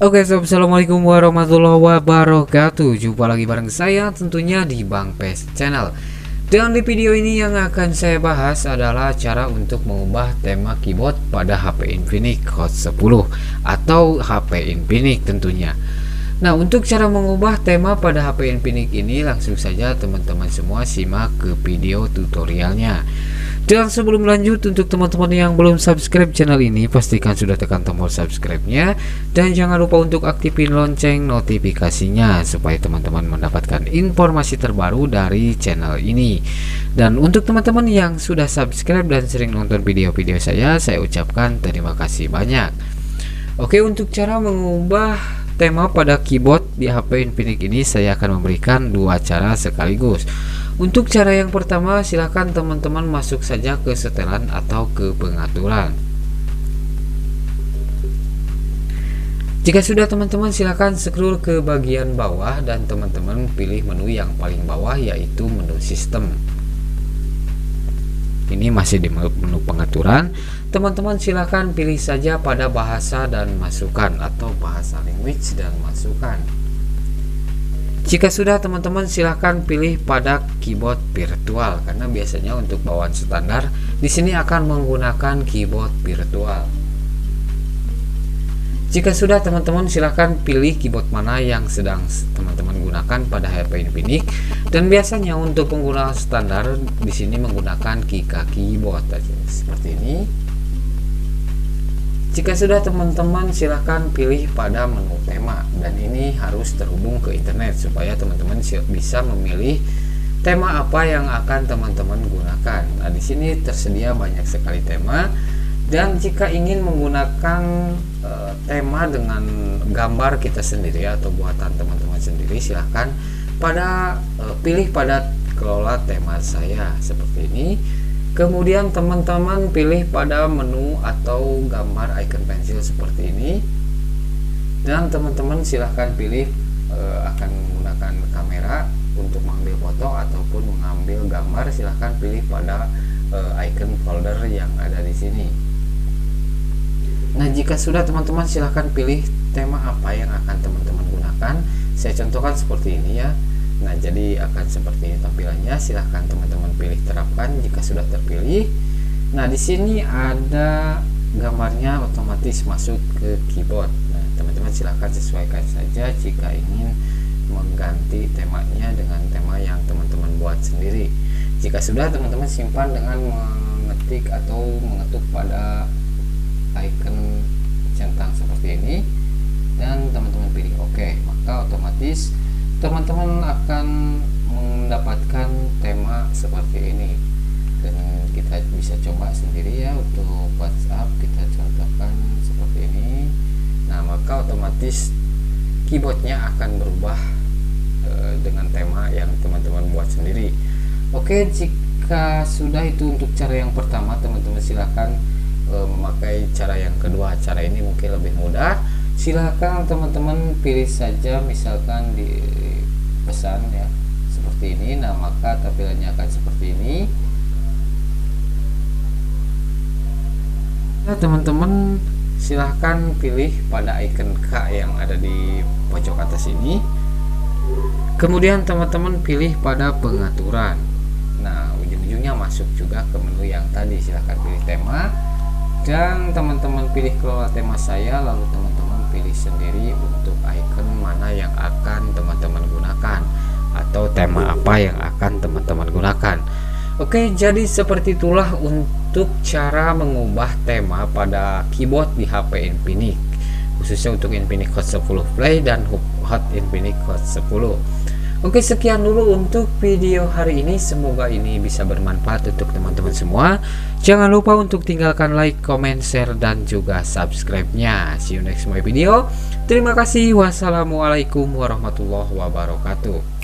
Oke, assalamualaikum warahmatullahi wabarakatuh. Jumpa lagi bareng saya tentunya di Bang Pes Channel. Dan di video ini yang akan saya bahas adalah cara untuk mengubah tema keyboard pada HP Infinix Hot 10 atau HP Infinix tentunya. Nah, untuk cara mengubah tema pada HP Infinix ini langsung saja teman-teman semua simak ke video tutorialnya. Dan sebelum lanjut, untuk teman-teman yang belum subscribe channel ini, pastikan sudah tekan tombol subscribe-nya dan jangan lupa untuk aktifin lonceng notifikasinya supaya teman-teman mendapatkan informasi terbaru dari channel ini. Dan untuk teman-teman yang sudah subscribe dan sering nonton video-video saya ucapkan terima kasih banyak. Oke, untuk cara mengubah tema pada keyboard di HP Infinix ini saya akan memberikan dua cara sekaligus. Untuk cara yang pertama, silahkan teman-teman masuk saja ke setelan atau ke pengaturan. Jika sudah, teman-teman silahkan scroll ke bagian bawah dan teman-teman pilih menu yang paling bawah, yaitu menu sistem. Ini masih di menu pengaturan. Teman-teman silahkan pilih saja pada bahasa dan masukan atau bahasa language dan masukan. Jika sudah, teman-teman silahkan pilih pada keyboard virtual karena biasanya untuk bawaan standar di sini akan menggunakan keyboard virtual. Jika sudah, teman-teman silahkan pilih keyboard mana yang sedang teman-teman gunakan pada HP Infinix, dan biasanya untuk penggunaan standar di sini menggunakan Kika keyboard seperti ini. Jika sudah, teman-teman silahkan pilih pada menu tema, dan ini harus terhubung ke internet supaya teman-teman bisa memilih tema apa yang akan teman-teman gunakan. Nah, di sini tersedia banyak sekali tema, dan jika ingin menggunakan tema dengan gambar kita sendiri atau buatan teman-teman sendiri, silahkan pilih pada kelola tema saya seperti ini. Kemudian teman-teman pilih pada menu atau gambar icon pensil seperti ini, dan teman-teman silahkan pilih akan menggunakan kamera untuk mengambil foto ataupun mengambil gambar. Silahkan pilih pada icon folder yang ada di sini. Nah, jika sudah, teman-teman silahkan pilih tema apa yang akan teman-teman gunakan. Saya contohkan seperti ini ya. Nah, jadi akan seperti ini tampilannya. Silahkan teman-teman pilih terapkan jika sudah terpilih. Nah, di sini ada gambarnya otomatis masuk ke keyboard. Nah, teman-teman silahkan sesuaikan saja jika ingin mengganti temanya dengan tema yang teman-teman buat sendiri. Jika sudah, teman-teman simpan dengan mengetik atau mengetuk pada icon centang seperti ini, dan teman-teman pilih OK, maka otomatis teman-teman akan mendapatkan tema seperti ini. Dan kita bisa coba sendiri ya. Untuk WhatsApp kita contohkan seperti ini. Nah, maka otomatis keyboardnya akan berubah dengan tema yang teman-teman buat sendiri. Oke, jika sudah, itu untuk cara yang pertama. Teman-teman silahkan memakai cara yang kedua. Cara ini mungkin lebih mudah. Silahkan teman-teman pilih saja misalkan di pesan ya seperti ini. Nah, maka tampilannya akan seperti ini. Nah, teman-teman silahkan pilih pada icon K yang ada di pojok atas ini. Kemudian teman-teman pilih pada pengaturan. Nah, ujung-ujungnya masuk juga ke menu yang tadi. Silahkan pilih tema dan teman-teman pilih kelola tema saya, lalu teman-teman pilih sendiri untuk icon mana yang akan teman-teman gunakan atau tema apa yang akan teman-teman gunakan. Oke, jadi seperti itulah untuk cara mengubah tema pada keyboard di HP Infinix, khususnya untuk Infinix Hot 10 Play dan Hot Infinix Hot 10. Oke, sekian dulu untuk video hari ini. Semoga ini bisa bermanfaat untuk teman-teman semua. Jangan lupa untuk tinggalkan like, comment, share, dan juga subscribe-nya. See you next my video. Terima kasih. Wassalamualaikum warahmatullahi wabarakatuh.